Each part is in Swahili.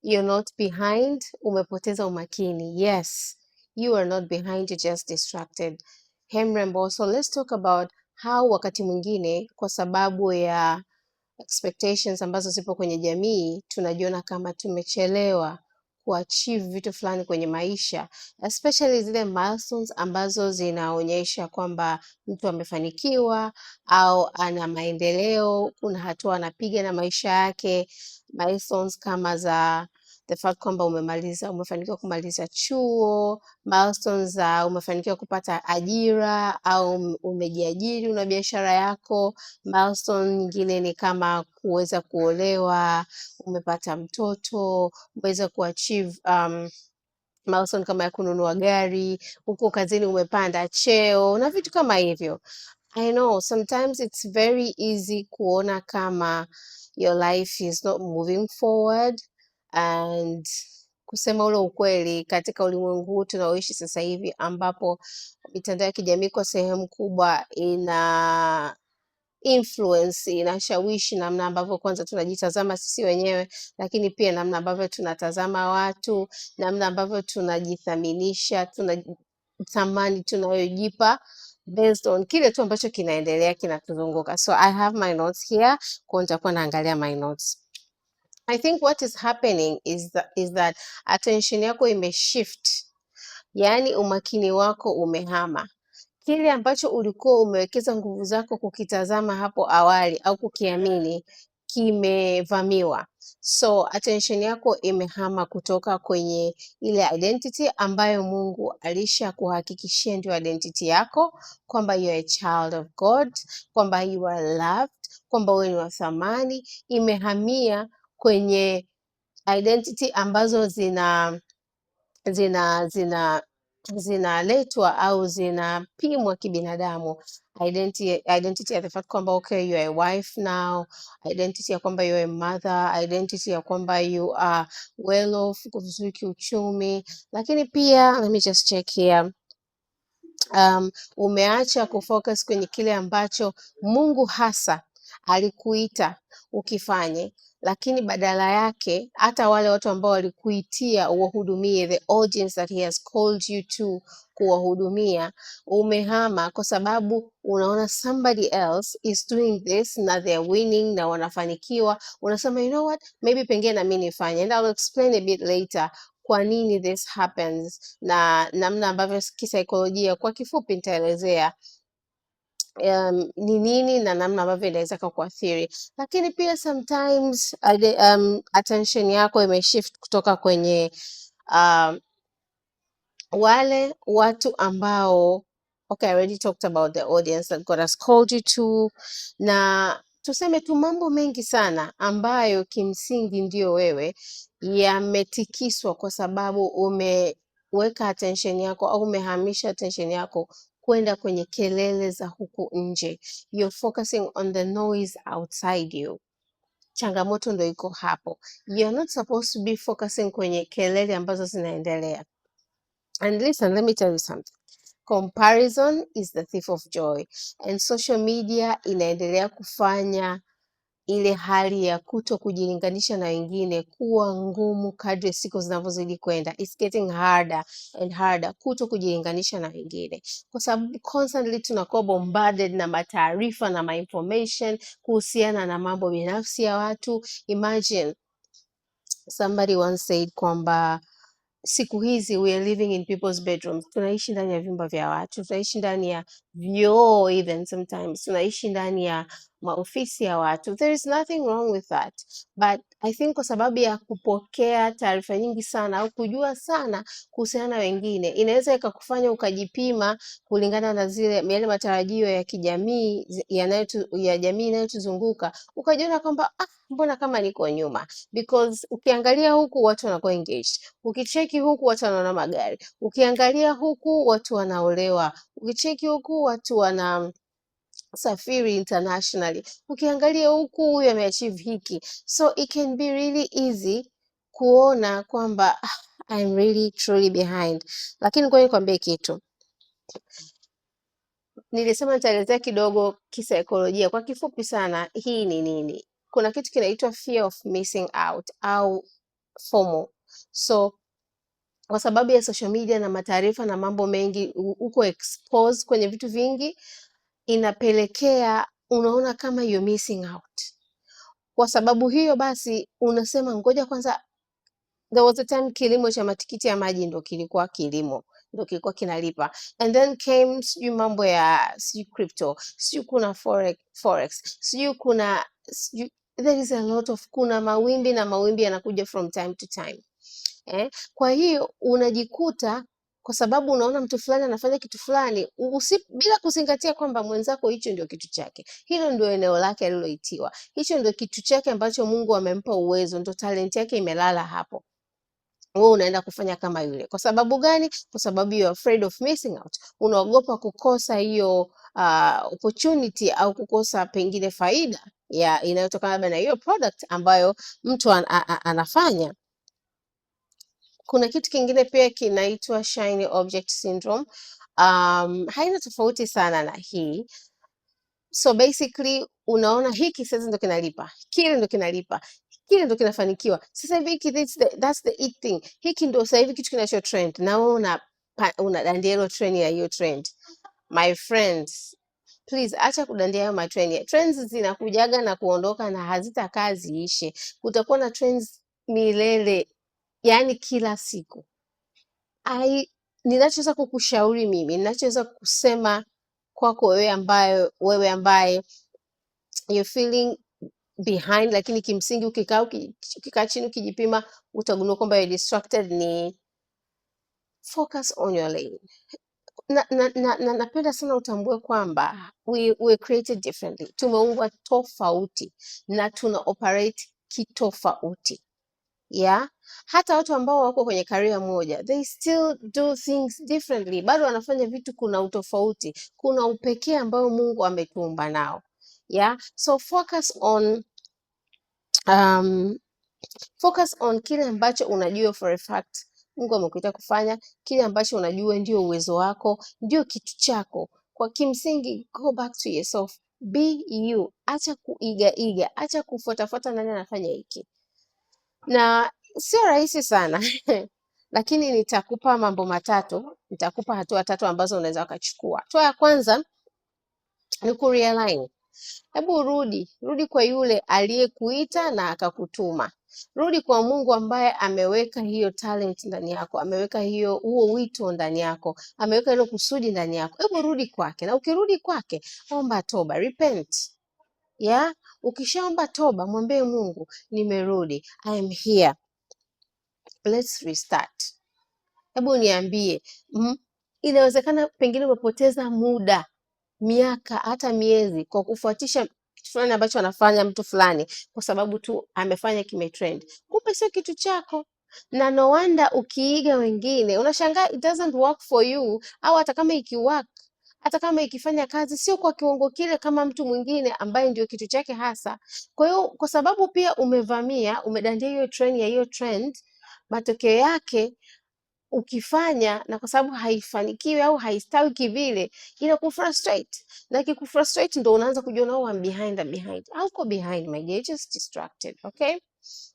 you're not behind, umepoteza umakini. Yes, you are not behind, you're just distracted. Hemrembo, so let's talk about how wakati mwingine kwa sababu ya expectations ambazo zipo kwenye jamii tunajiona kama tumechelewa kuachieve vitu fulani kwenye maisha, especially zile milestones ambazo zinaonyesha kwamba mtu amefanikiwa au ana maendeleo, kuna hatua anapiga na maisha yake. Milestones kama za the fact kwamba umefanikiwa kumaliza chuo, milestones za umefanikiwa kupata ajira au umejiajiri, una biashara yako. Milestone nyingine ni kama kuweza kuolewa, umepata mtoto, umeweza kuachieve milestone kama ya kununua gari, huko kazini umepanda cheo na vitu kama hivyo. I know sometimes it's very easy kuona kama your life is not moving forward, and kusema ule ukweli, katika ulimwengu huu tunaoishi sasa hivi ambapo mitandao ya kijamii kwa sehemu kubwa ina influence, inashawishi namna ambavyo kwanza tunajitazama sisi wenyewe, lakini pia namna ambavyo tunatazama watu, namna ambavyo tunajithaminisha, thamani tunayojipa based on kile tu ambacho kinaendelea kinatuzunguka. So I have my notes here, kwa nitakuwa naangalia my notes. I think what is happening is that attention yako imeshift, yaani umakini wako umehama. Kile ambacho ulikuwa umewekeza nguvu zako kukitazama hapo awali au kukiamini kimevamiwa. So attention yako imehama kutoka kwenye ile identity ambayo Mungu alishakuhakikishia ndio identity yako, kwamba you are a child of God, kwamba you are loved, kwamba wewe ni wa thamani. Imehamia kwenye identity ambazo zinaletwa au zinapimwa kibinadamu. Identity ya the fact kwamba okay, you are a wife now, identity ya kwamba you are a mother, identity ya kwamba you are well off, uko vizuri kiuchumi. Lakini pia let me just check here, umeacha kufocus kwenye kile ambacho Mungu hasa alikuita ukifanye, lakini badala yake hata wale watu ambao walikuitia uwahudumie, the audience that he has called you to kuwahudumia, umehama kwa sababu unaona somebody else is doing this na they're winning na wanafanikiwa. Unasema you know what, maybe pengine na mimi nifanye, and I'll explain a bit later kwa nini this happens na namna ambavyo kisaikolojia kwa kifupi nitaelezea ni nini na namna ambavyo inaweza kukuathiri. Lakini pia sometimes attention yako imeshift kutoka kwenye wale watu ambao okay, I already talked about the audience that God has called you to, na tuseme tu mambo mengi sana ambayo kimsingi ndio wewe, yametikiswa kwa sababu umeweka attention yako au umehamisha attention yako kwenda kwenye kelele za huku nje. You're focusing on the noise outside you. Changamoto ndo iko hapo. You're not supposed to be focusing kwenye kelele ambazo zinaendelea. And listen, let me tell you something. Comparison is the thief of joy. And social media inaendelea kufanya ile hali ya kuto kujilinganisha na wengine kuwa ngumu kadri siku zinavyozidi kwenda. It's getting harder and harder kuto kujilinganisha na wengine, kwa sababu constantly tunakuwa bombarded na mataarifa na ma-information kuhusiana na mambo binafsi ya watu. Imagine somebody once said kwamba siku hizi we are living in people's bedrooms. Tunaishi ndani ya vyumba vya watu, tunaishi ndani ya vyoo, even sometimes tunaishi ndani ya maofisi ya watu. There is nothing wrong with that, but I think kwa sababu ya kupokea taarifa nyingi sana au kujua sana kuhusiana na wengine, inaweza ikakufanya ukajipima kulingana na yale matarajio ya kijamii ya jamii inayotuzunguka, ukajiona kwamba mbona kama niko nyuma, because ukiangalia huku watu wanakuwa engaged, ukicheki huku watu wanaona magari, ukiangalia huku watu wanaolewa, ukicheki huku watu wanasafiri internationally, ukiangalia huku huyu ameachieve hiki. So it can be really easy kuona kwamba I'm really truly behind. Lakini ngoja nikwambie kitu, nilisema nitaelezea kidogo kisaikolojia kwa kifupi sana hii ni nini. Kuna kitu kinaitwa fear of missing out au FOMO. So kwa sababu ya social media na mataarifa na mambo mengi, uko exposed kwenye vitu vingi, inapelekea unaona kama you're missing out. Kwa sababu hiyo basi unasema ngoja kwanza. There was a time kilimo cha matikiti ya maji ndo kilikuwa kinalipa, and then came sijui mambo ya sijui crypto, sijui kuna forex, sijui kuna there is a lot of, kuna mawimbi na mawimbi yanakuja from time to time. Kwa hiyo unajikuta kwa sababu unaona mtu fulani anafanya kitu fulani bila kuzingatia kwamba mwenzako hicho ndio kitu chake, hilo ndio eneo lake aliloitiwa, hicho ndio kitu chake ambacho Mungu amempa uwezo, ndio talent yake imelala hapo. Wewe unaenda kufanya kama yule. Kwa sababu gani? Kwa sababu you are afraid of missing out. Unaogopa kukosa hiyo opportunity au kukosa pengine faida inayotokana labda na hiyo product ambayo mtu anafanya. Kuna kitu kingine pia kinaitwa shiny object syndrome. Haina tofauti sana na hii. So basically unaona hiki sasa ndo kinalipa, kile ndo kinalipa, kile ndo kinafanikiwa. Sasa hivi hiki that's the it thing. Hiki ndo sasa hivi kitu kinacho trend. Na wewe unadandia hilo trend ya hiyo trend. My friends, please acha kudandia hayo matrend. Trends zinakujaga na kuondoka na hazitakaa ziishe. Kutakuwa na trends milele, yani kila siku. Ninachoweza kukushauri mimi, ninachoweza kusema kwako wewe ambaye you're feeling behind, lakini kimsingi ukikaa chini ukijipima utagundua kwamba you're distracted, ni focus on your lane. Napenda sana utambue kwamba we created differently. Tumeumbwa tofauti na tuna operate kitofauti. Hata watu ambao wako kwenye career moja, they still do things differently. Bado wanafanya vitu, kuna utofauti, kuna upekee ambao Mungu ametuumba nao. So focus on kile ambacho unajua for a fact Mungu amekuita kufanya, kile ambacho unajua ndio uwezo wako, ndio kitu chako. Kwa kimsingi, go back to yourself, be you. Acha kuiga, acha kufuatafuata nani anafanya hiki. Na sio rahisi sana lakini nitakupa mambo matatu, nitakupa hatua tatu ambazo unaweza ukachukua. Hatua ya kwanza ni kurealign. Hebu rudi kwa yule aliyekuita na akakutuma. Rudi kwa Mungu ambaye ameweka hiyo talent ndani yako, ameweka huo wito ndani yako, ameweka hilo kusudi ndani yako. Hebu rudi kwake, na ukirudi kwake omba toba, repent. Ukishaomba toba, mwambie Mungu, nimerudi, I am here, let's restart. Hebu niambie, inawezekana pengine umepoteza muda, miaka, hata miezi kwa kufuatisha kitu fulani ambacho anafanya mtu fulani kwa sababu tu amefanya kimetrend. Kumbe sio kitu chako. Na no wonder ukiiga wengine unashangaa it doesn't work for you, au hata kama ikiwork, hata kama ikifanya kazi sio kwa kiwango kile kama mtu mwingine ambaye ndio kitu chake hasa. Kwa hiyo kwa sababu pia umedandia hiyo trend ya hiyo trend, matokeo yake ukifanya na kwa sababu haifanikiwi au haistawi kivile, inakufrustrate. Na kikufrustrate ndo unaanza kujiona I'm behind. Hauko behind my dear, just distracted, okay?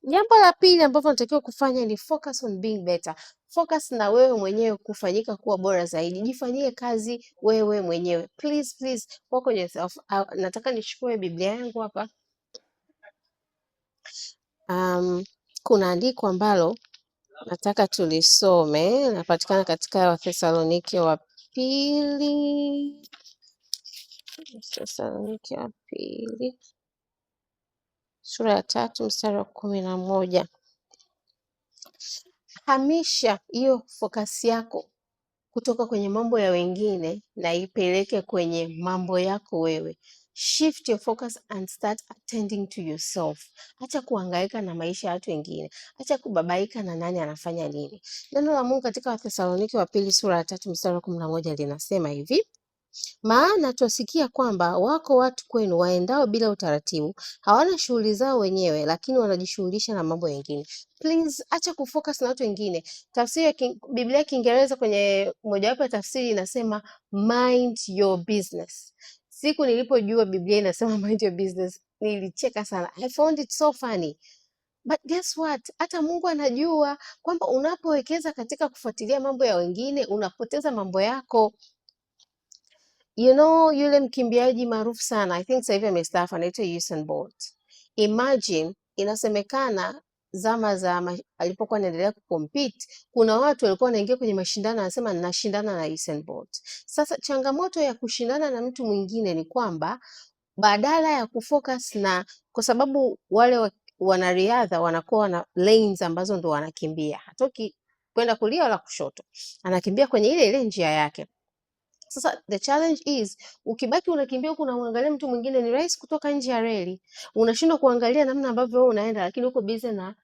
Jambo la pili ambalo unatakiwa kufanya ni focus on being better. Focus na wewe mwenyewe kufanyika kuwa bora zaidi. Jifanyie kazi wewe mwenyewe. Please, work on yourself. Nataka nichukue Biblia yangu hapa. Kuna andiko ambalo nataka tulisome, napatikana katika Wathesalonike wa pili. Sura ya 3 mstari wa 11. Hamisha hiyo focus yako kutoka kwenye mambo ya wengine na ipeleke kwenye mambo yako wewe. Shift your focus and start attending to yourself. Acha kuhangaika na maisha ya watu wengine. Acha kubabaika na nani anafanya nini. Neno la Mungu katika Wathesalonike wa pili sura ya 3 mstari wa 11 linasema hivi: maana twasikia kwamba wako watu kwenu waendao bila utaratibu, hawana shughuli zao wenyewe, lakini wanajishughulisha na mambo mengine. Please, acha kufocus na watu wengine. Tafsiri ya Biblia ya Kiingereza kwenye mojawapo ya tafsiri inasema mind your business. Siku nilipojua Biblia inasema mind your business, nilicheka sana. I found it so funny. But guess what? Hata Mungu anajua kwamba unapowekeza katika kufuatilia mambo ya wengine unapoteza mambo yako. You know, yule mkimbiaji maarufu sana, I think sasa hivi amestaafu, anaitwa Usain Bolt. Imagine, inasemekana zama za alipokuwa anaendelea kucompete, kuna watu walikuwa wanaingia kwenye mashindano wanasema ninashindana na Usain Bolt. Sasa changamoto ya kushindana na mtu mwingine ni kwamba badala ya kufocus na, kwa sababu wale wanariadha wanakuwa na lanes ambazo ndo wanakimbia, hatoki kwenda kulia wala kushoto, anakimbia kwenye ile ile njia yake. Sasa the challenge is ukibaki unakimbia huku unamwangalia mtu mwingine, ni rahisi kutoka nje ya reli, unashindwa kuangalia namna ambavyo wewe unaenda, lakini uko busy na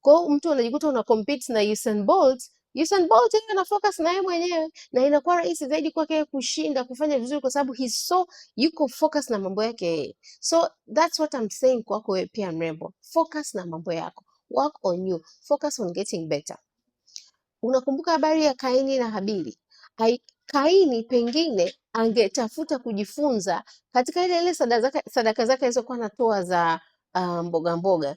kwa mtu anajikuta una compete na Usain Bolt. Usain Bolt yeye ana focus na yeye mwenyewe, na inakuwa rahisi zaidi kwake kushinda kufanya vizuri, kwa sababu he's so yuko focus na mambo yake yeye. So that's what I'm saying kwako wewe pia mrembo, focus na mambo yako, work on you, focus on getting better. Unakumbuka habari ya Kaini na Habili? Kaini pengine angetafuta kujifunza katika ile sadaka zake alizokuwa anatoa za mboga mboga,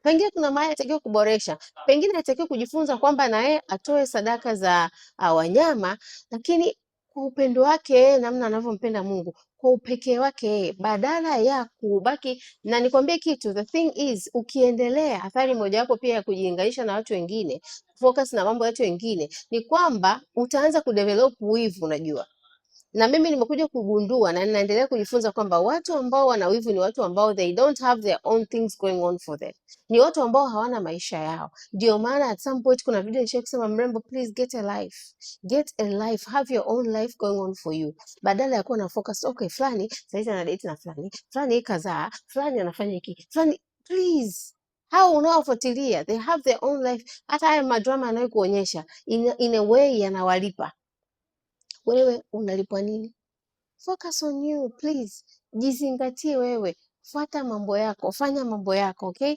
pengine kuna mahali atakiwa kuboresha, pengine atakiwa kujifunza kwamba na yeye atoe sadaka za wanyama, lakini kwa upendo wake yeye, namna anavyompenda Mungu, kwa upekee wake yeye, badala ya kubaki na nikwambie kitu, the thing is, ukiendelea, athari mojawapo pia ya kujilinganisha na watu wengine, focus na mambo ya watu wengine, ni kwamba utaanza kudevelop wivu, unajua. Na mimi nimekuja kugundua na ninaendelea kujifunza kwamba watu ambao wana wivu ni watu ambao they don't have their own things going on for them. Ni watu ambao hawana maisha yao. Ndio maana at some point kuna video nishawahi kusema, mrembo, please get a life. Get a life, have your own life going on for you. Badala ya kuwa na focus, okay, fulani sasa ana date na fulani, fulani kazaa, fulani anafanya hiki, fulani, please. Hao unaofuatilia, they have their own life. Hata haya madrama anayokuonyesha in a way yanawalipa. Wewe unalipwa nini? Focus on you, please. Jizingatie wewe, fuata mambo yako, fanya mambo yako, okay?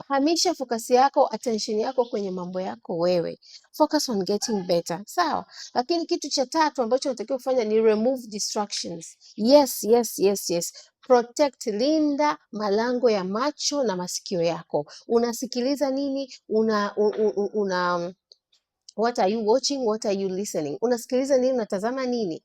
Hamisha focus yako, attention yako kwenye mambo yako wewe. Focus on getting better. Sawa? Lakini kitu cha tatu ambacho unatakiwa kufanya ni remove distractions. Yes. Protect, linda malango ya macho na masikio yako. Unasikiliza nini? What are you watching? What are you listening? Unasikiliza nini? Unatazama nini?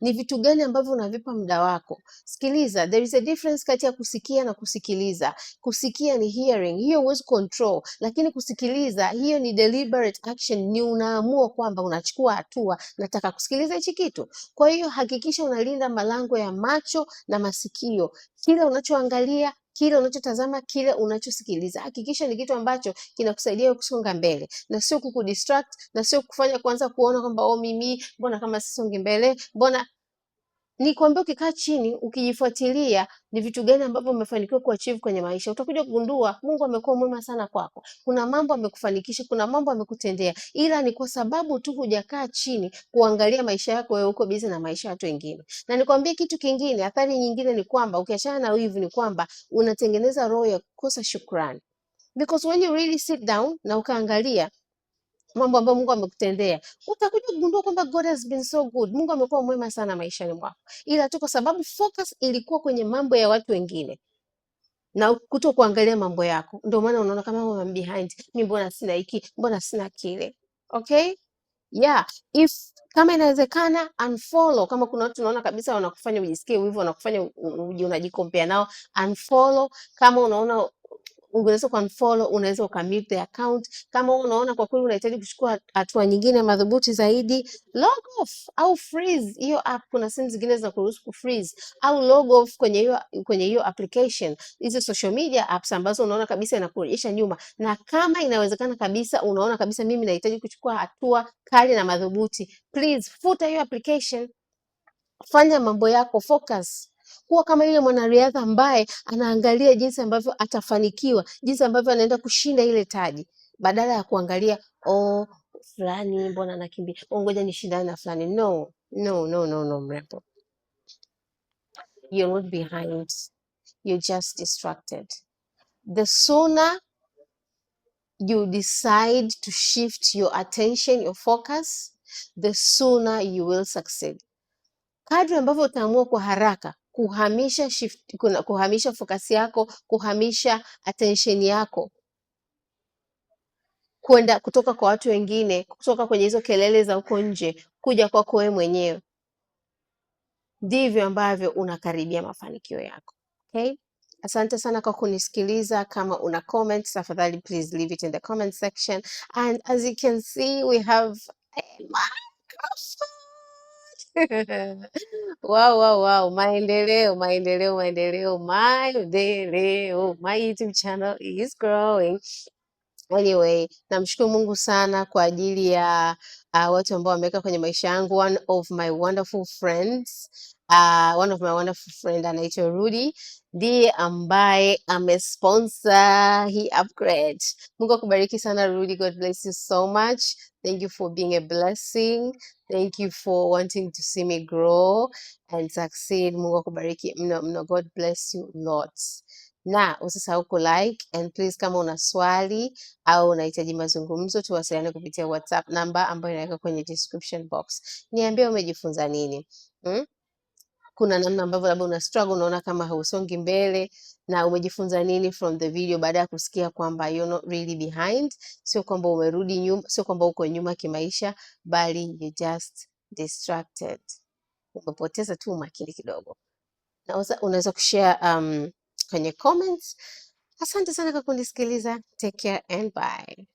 Ni vitu gani ambavyo unavipa muda wako? Sikiliza, there is a difference kati ya kusikia na kusikiliza. Kusikia ni hearing, hiyo huwezi control, lakini kusikiliza, hiyo ni deliberate action, ni unaamua kwamba unachukua hatua, nataka kusikiliza hichi kitu. Kwa hiyo hakikisha unalinda malango ya macho na masikio. Kile unachoangalia, kile unachotazama, kile unachosikiliza, hakikisha ni kitu ambacho kinakusaidia kusonga mbele na sio kukudistract, na sio kufanya kwanza kuona kwamba mimi mbona kama sisongi mbele, mbona. Nikwambia, ukikaa chini ukijifuatilia ni vitu gani ambavyo umefanikiwa kuachieve kwenye maisha, utakuja kugundua Mungu amekuwa mwema sana kwako. Kuna mambo amekufanikisha, kuna mambo amekutendea, ila ni kwa sababu tu hujakaa chini kuangalia maisha yako wewe, uko busy na maisha ya watu wengine. Na nikwambie kitu kingine, athari nyingine ni kwamba ukiachana na wivu, ni kwamba unatengeneza roho ya kukosa shukrani, because when you really sit down na ukaangalia mambo ambayo Mungu amekutendea, utakuja kugundua kwamba God has been so good. Mungu amekuwa mwema sana maishani mwako, ila tu kwa sababu focus ilikuwa kwenye mambo ya watu wengine na kuto kuangalia mambo yako, ndio maana unaona kama I'm behind, mimi mbona sina hiki, mbona sina kile. Okay, if kama inawezekana unfollow. Kama kuna watu unaona kabisa wanakufanya ujisikie wivu, wanakufanya unajikompea nao, unfollow. Kama unaona unaweza kuunfollow, unaweza ukamute the account. Kama unaona kwa kweli unahitaji kuchukua hatua nyingine madhubuti zaidi, log off au freeze hiyo app. Kuna simu zingine zinakuruhusu kufreeze au log off kwenye hiyo application, hizo social media apps ambazo unaona kabisa inakurejesha nyuma. Na kama inawezekana kabisa, unaona kabisa mimi nahitaji kuchukua hatua kali na madhubuti, please futa hiyo application, fanya mambo yako, focus. Kuwa kama yule mwanariadha ambaye anaangalia jinsi ambavyo atafanikiwa, jinsi ambavyo anaenda kushinda ile taji, badala ya kuangalia fulani mbona anakimbia, ngoja nishindane na fulani. No, mrembo, you're not behind, you're just distracted. The sooner you decide to shift your attention, your focus, the sooner you will succeed. Kadri ambavyo utaamua kwa haraka kuhamisha focus yako, kuhamisha attention yako kwenda kutoka kwa watu wengine, kutoka kwenye hizo kelele za huko nje kuja kwako wewe mwenyewe, ndivyo ambavyo unakaribia mafanikio yako. Okay? Asante sana kwa kunisikiliza. Kama una comments, tafadhali please leave it in the comment section. And as you can see, we have a microphone. Wow, wow, wow. Maendeleo. My YouTube channel is growing. Anyway, namshukuru Mungu sana kwa ajili ya watu ambao wameweka kwenye maisha yangu. One of my wonderful friend anaitwa Rudy, ndiye ambaye amesponsor hii upgrade. Mungu akubariki sana Rudy, God bless you so much. Thank you for being a blessing. Thank you for wanting to see me grow and succeed. Mungu akubariki mno. God bless you lots. Na usisahau ku like and please, kama una swali au unahitaji mazungumzo, tuwasiliane kupitia WhatsApp namba ambayo inaweka kwenye description box. Niambie umejifunza nini? Kuna namna ambavyo labda una struggle, unaona kama hausongi mbele, na umejifunza nini from the video baada ya kusikia kwamba you're not really behind, sio kwamba umerudi nyuma, sio kwamba uko nyuma kimaisha, bali you just distracted, umepoteza tu umakini kidogo. Na unaweza kushare kwenye comments. Asante sana kwa kunisikiliza. Take care and bye.